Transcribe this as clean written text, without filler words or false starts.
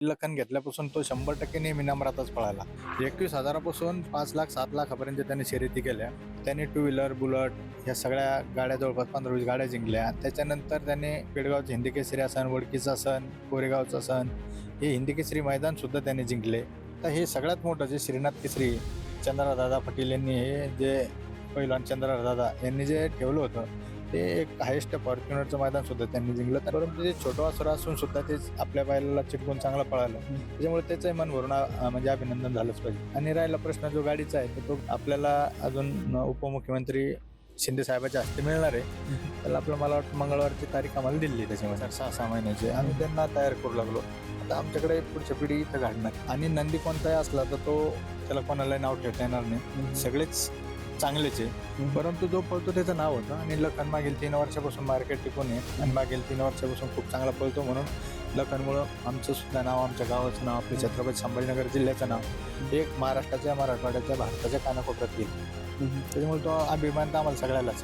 लखन घेतल्यापासून तो 100% नेहमी नम्रातच पळाला. 21,000पासून 5 लाख 7 लाखापर्यंत त्याने शर्यती केल्या. त्याने टू व्हीलर, बुलट ह्या सगळ्या गाड्या जवळपास 15-20 गाड्या जिंकल्या. त्याच्यानंतर त्याने पेडगावचे हिंदी केसरी असन, वडकीचा सण, कोरेगावचा सण हे हिंदी केसरी मैदान सुद्धा त्याने जिंकले. तर हे सगळ्यात मोठं जे श्रीनाथ केसरी चंद्रदादा पाटील यांनी हे जे पहिलवान चंद्रदादा यांनी जे ठेवलं होतं ते एक हायेस्ट फॉर्च्युनरचं मैदान सुद्धा त्यांनी जिंकलं. परंतु ते छोटं वासर असून सुद्धा ते आपल्या बैलाला चिटकून चांगलं पळालं. त्याच्यामुळे त्याचंही मन भरून म्हणजे अभिनंदन झालंच पाहिजे. आणि राहिला प्रश्न जो गाडीचा आहे तर तो आपल्याला अजून उपमुख्यमंत्री शिंदे साहेबाच्या हस्ते मिळणार आहे. त्याला आपलं मला वाटतं मंगळवारची तारीख आम्हाला दिली त्याच्यामध्ये 6 महिन्याची. आम्ही त्यांना तयार करू लागलो. आता आमच्याकडे पुढच्या पिढी इथं घडणार आणि नंदी कोणताही असला तर तो त्याला कोणालाही नाव ठेवता येणार नाही. सगळेच चांगलेच आहे, परंतु जो पळतो त्याचं नाव होतं. आणि लखन मागील 3 वर्षापासून मार्केट टिकून आहे आणि मागील 3 वर्षापासून खूप चांगला पळतो. म्हणून लखनमुळं आमचं सुद्धा नाव, आमच्या गावाचं नाव, आपल्या छत्रपती संभाजीनगर जिल्ह्याचं नाव एक महाराष्ट्राच्या, मराठवाड्याच्या, भारताच्या कानाकोपऱ्यात येईल. त्याच्यामुळे तो अभिमान तर आम्हाला सगळ्यालाच.